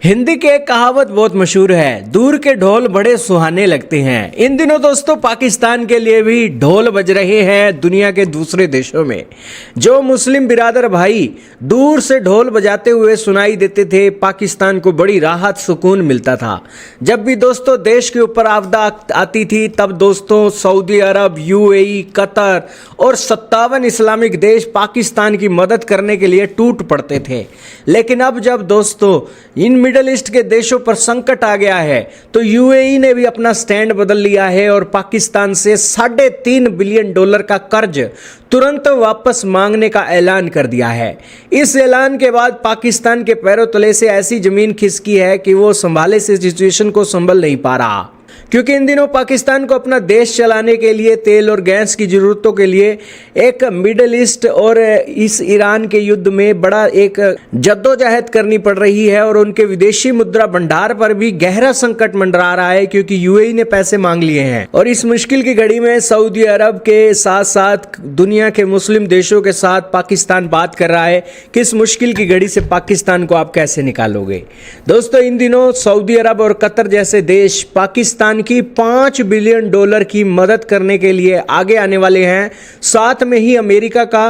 हिंदी की एक कहावत बहुत मशहूर है, दूर के ढोल बड़े सुहाने लगते हैं। इन दिनों दोस्तों पाकिस्तान के लिए भी ढोल बज रहे हैं दुनिया के दूसरे देशों में। जो मुस्लिम बिरादर भाई दूर से ढोल बजाते हुए सुनाई देते थे, पाकिस्तान को बड़ी राहत सुकून मिलता था। जब भी दोस्तों देश के ऊपर आपदा आती थी, तब दोस्तों सऊदी अरब, यूएई, कतर और 57 इस्लामिक देश पाकिस्तान की मदद करने के लिए टूट पड़ते थे। लेकिन अब जब दोस्तों इन मिडल ईस्ट के देशों पर संकट आ गया है, तो यूएई ने भी अपना स्टैंड बदल लिया है और पाकिस्तान से $3.5 बिलियन का कर्ज तुरंत वापस मांगने का ऐलान कर दिया है। इस ऐलान के बाद पाकिस्तान के पैरों तले से ऐसी जमीन खिसकी है कि वो संभाले से सिचुएशन को संभल नहीं पा रहा, क्योंकि इन दिनों पाकिस्तान को अपना देश चलाने के लिए तेल और गैस की ज़रूरतों के लिए एक मिडल ईस्ट और इस ईरान के युद्ध में बड़ा एक जद्दोजहद करनी पड़ रही है और उनके विदेशी मुद्रा भंडार पर भी गहरा संकट मंडरा रहा है, क्योंकि यूएई ने पैसे मांग लिए हैं। और इस मुश्किल की घड़ी में सऊदी अरब के साथ साथ दुनिया के मुस्लिम देशों के साथ पाकिस्तान बात कर रहा है कि इस मुश्किल की घड़ी से पाकिस्तान को आप कैसे निकालोगे। दोस्तों इन दिनों सऊदी अरब और कतर जैसे देश पाकिस्तान की $5 बिलियन की मदद करने के लिए आगे आने वाले हैं। साथ में ही अमेरिका का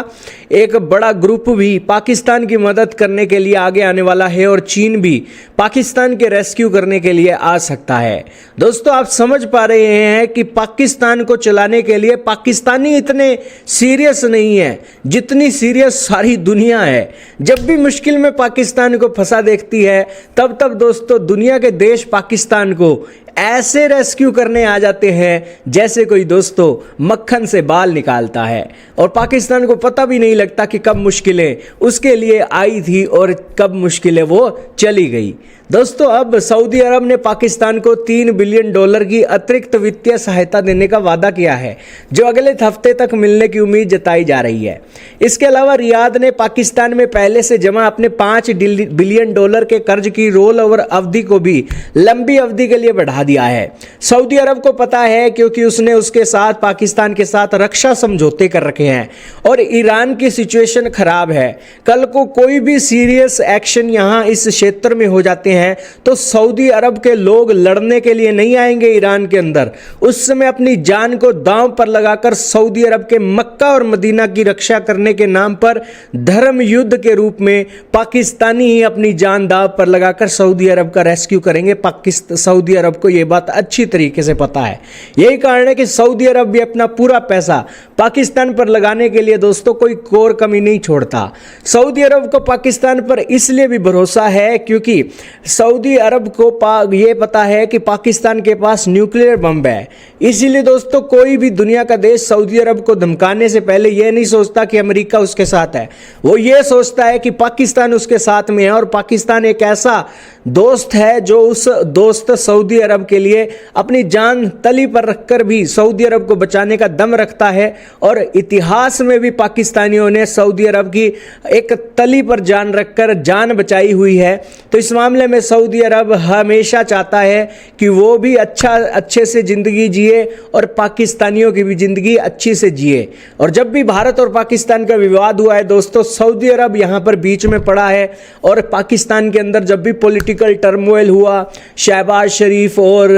एक बड़ा ग्रुप भी पाकिस्तान की मदद करने के लिए आगे आने वाला है और चीन भी पाकिस्तान के रेस्क्यू करने के लिए आ सकता है। दोस्तों आप समझ पा रहे हैं कि पाकिस्तान को चलाने के लिए पाकिस्तानी इतने सीरियस नहीं है जितनी सीरियस सारी दुनिया है। जब भी मुश्किल में पाकिस्तान को फंसा देखती है, तब दोस्तों दुनिया के देश पाकिस्तान को ऐसे रेस्क्यू करने आ जाते हैं जैसे कोई दोस्तों मक्खन से बाल निकालता है, और पाकिस्तान को पता भी नहीं लगता कि कब मुश्किलें उसके लिए आई थी और कब मुश्किलें वो चली गई। दोस्तों अब सऊदी अरब ने पाकिस्तान को $3 बिलियन की अतिरिक्त वित्तीय सहायता देने का वादा किया है, जो अगले हफ्ते तक मिलने की उम्मीद जताई जा रही है। इसके अलावा रियाद ने पाकिस्तान में पहले से जमा अपने $5 बिलियन के कर्ज की रोल ओवर अवधि को भी लंबी अवधि के लिए बढ़ा दिया है। सऊदी अरब को पता है, क्योंकि उसने उसके साथ पाकिस्तान के साथ रक्षा समझौते कर रखे हैं और ईरान की सिचुएशन खराब है। कल को कोई भी सीरियस एक्शन यहां इस क्षेत्र में हो जाते हैं तो सऊदी अरब के लोग लड़ने के लिए नहीं आएंगे ईरान के अंदर। उस समय अपनी जान को दांव पर लगाकर सऊदी अरब के मक्का और मदीना की रक्षा करने के नाम पर धर्म युद्ध के रूप में पाकिस्तानी ही अपनी जान दांव पर लगाकर सऊदी अरब का रेस्क्यू करेंगे। सऊदी अरब को यह बात अच्छी तरीके से पता है। यही कारण है कि सऊदी अरब भी अपना पूरा पैसा पाकिस्तान पर लगाने के लिए दोस्तों कोई कोर कमी नहीं छोड़ता। सऊदी अरब को पाकिस्तान पर इसलिए भी भरोसा है क्योंकि सऊदी अरब को ये पता है कि पाकिस्तान के पास न्यूक्लियर बम है। इसीलिए दोस्तों कोई भी दुनिया का देश सऊदी अरब को धमकाने से पहले यह नहीं सोचता कि अमेरिका उसके साथ है, वो ये सोचता है कि पाकिस्तान उसके साथ में है और पाकिस्तान एक ऐसा दोस्त है जो उस दोस्त सऊदी अरब के लिए अपनी जान तली पर रखकर भी सऊदी अरब को बचाने का दम रखता है। और इतिहास में भी पाकिस्तानियों ने सऊदी अरब की एक तली पर जान रखकर जान बचाई हुई है। तो इस मामले में सऊदी अरब हमेशा चाहता है कि वो भी अच्छे से ज़िंदगी जिए और पाकिस्तानियों की भी ज़िंदगी अच्छी से जिए। और जब भी भारत और पाकिस्तान का विवाद हुआ है दोस्तों, सऊदी अरब यहाँ पर बीच में पड़ा है और पाकिस्तान के अंदर जब भी पॉलिटिकल टर्मोइल हुआ, शहबाज शरीफ और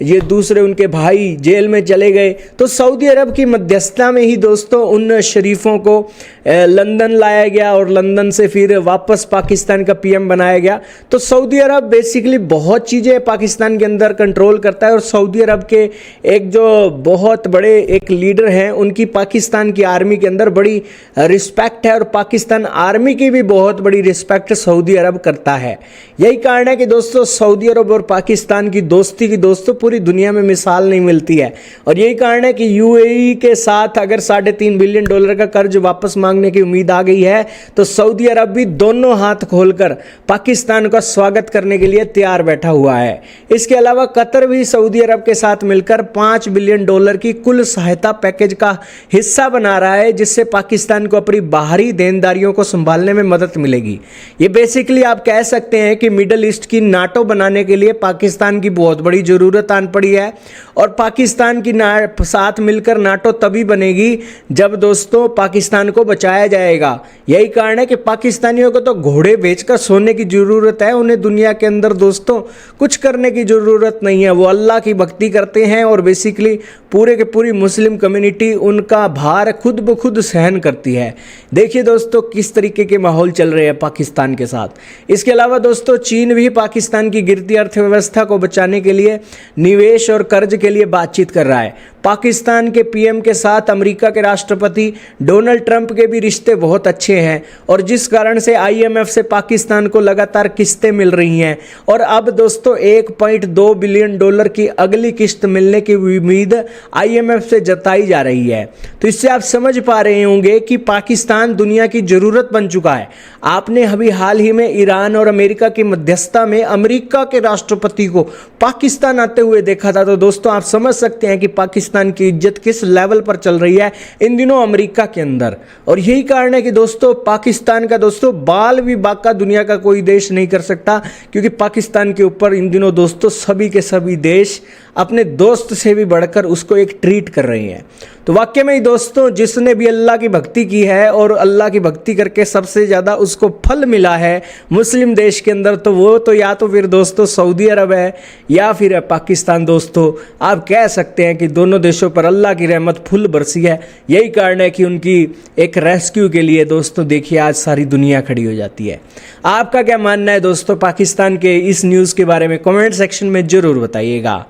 ये दूसरे उनके भाई जेल में चले गए, तो सऊदी अरब की मध्यस्थता में ही दोस्तों उन शरीफों को लंदन लाया गया और लंदन से फिर वापस पाकिस्तान का पीएम बनाया गया। तो सऊदी अरब बेसिकली बहुत चीज़ें पाकिस्तान के अंदर कंट्रोल करता है और सऊदी अरब के एक जो बहुत बड़े एक लीडर हैं, उनकी पाकिस्तान की आर्मी के अंदर बड़ी रिस्पेक्ट है और पाकिस्तान आर्मी की भी बहुत बड़ी रिस्पेक्ट सऊदी अरब करता है। यही कारण है कि दोस्तों सऊदी अरब और पाकिस्तान की दोस्ती की दोस्तों पूरी दुनिया में मिसाल नहीं मिलती है। और यही कारण है कि यूएई के साथ अगर $3.5 बिलियन का कर्ज वापस मांगने की उम्मीद आ गई है, तो सऊदी अरब भी दोनों हाथ खोलकर पाकिस्तान का स्वागत करने के लिए तैयार बैठा हुआ है। इसके अलावा कतर भी सऊदी अरब के साथ मिलकर $5 बिलियन की कुल सहायता पैकेज का हिस्सा बना रहा है, जिससे पाकिस्तान को अपनी बाहरी देनदारियों को संभालने में मदद मिलेगी। ये बेसिकली आप कह सकते हैं कि कि मिडल ईस्ट की नाटो बनाने के लिए पाकिस्तान की बहुत बड़ी ज़रूरत आन पड़ी है। और पाकिस्तान की साथ मिलकर नाटो तभी बनेगी जब दोस्तों पाकिस्तान को बचाया जाएगा। यही कारण है कि पाकिस्तानियों को तो घोड़े बेचकर सोने की ज़रूरत है, उन्हें दुनिया के अंदर दोस्तों कुछ करने की ज़रूरत नहीं है। वो अल्लाह की भक्ति करते हैं और बेसिकली पूरे के पूरी मुस्लिम कम्युनिटी उनका भार खुद ब खुद सहन करती है। देखिए दोस्तों किस तरीके के माहौल चल रहे हैं पाकिस्तान के साथ। इसके अलावा दोस्तों चीन भी पाकिस्तान की गिरती अर्थव्यवस्था को बचाने के लिए निवेश और कर्ज के लिए बातचीत कर रहा है। पाकिस्तान के पीएम के साथ अमेरिका के राष्ट्रपति डोनाल्ड ट्रंप के भी रिश्ते बहुत अच्छे हैं और जिस कारण से आईएमएफ से पाकिस्तान को लगातार किस्तें मिल रही हैं और अब दोस्तों 1.2 बिलियन डॉलर की अगली किस्त मिलने की उम्मीद आईएमएफ से जताई जा रही है। तो इससे आप समझ पा रहे होंगे कि पाकिस्तान दुनिया की ज़रूरत बन चुका है। आपने अभी हाल ही में ईरान और अमेरिका की मध्यस्थता में अमेरिका के राष्ट्रपति को पाकिस्तान आते हुए देखा था। तो दोस्तों आप समझ सकते हैं कि पाकिस्तान की इज्जत किस लेवल पर चल रही है इन दिनों अमेरिका के अंदर। और यही कारण है कि दोस्तों पाकिस्तान का दोस्तों बाल भी बाका दुनिया का कोई देश नहीं कर सकता, क्योंकि पाकिस्तान के ऊपर इन दिनों दोस्तों सभी के सभी देश अपने दोस्त से भी बढ़कर उसको एक ट्रीट कर रहे हैं। तो वाकई में ही दोस्तों जिसने भी अल्लाह की भक्ति की है और अल्लाह की भक्ति करके सबसे ज़्यादा उसको फल मिला है मुस्लिम देश के अंदर, तो वो तो या तो फिर दोस्तों सऊदी अरब है या फिर है पाकिस्तान। दोस्तों आप कह सकते हैं कि दोनों देशों पर अल्लाह की रहमत फुल बरसी है। यही कारण है कि उनकी एक रेस्क्यू के लिए दोस्तों देखिए आज सारी दुनिया खड़ी हो जाती है। आपका क्या मानना है दोस्तों पाकिस्तान के इस न्यूज़ के बारे में? कमेंट सेक्शन में ज़रूर बताइएगा।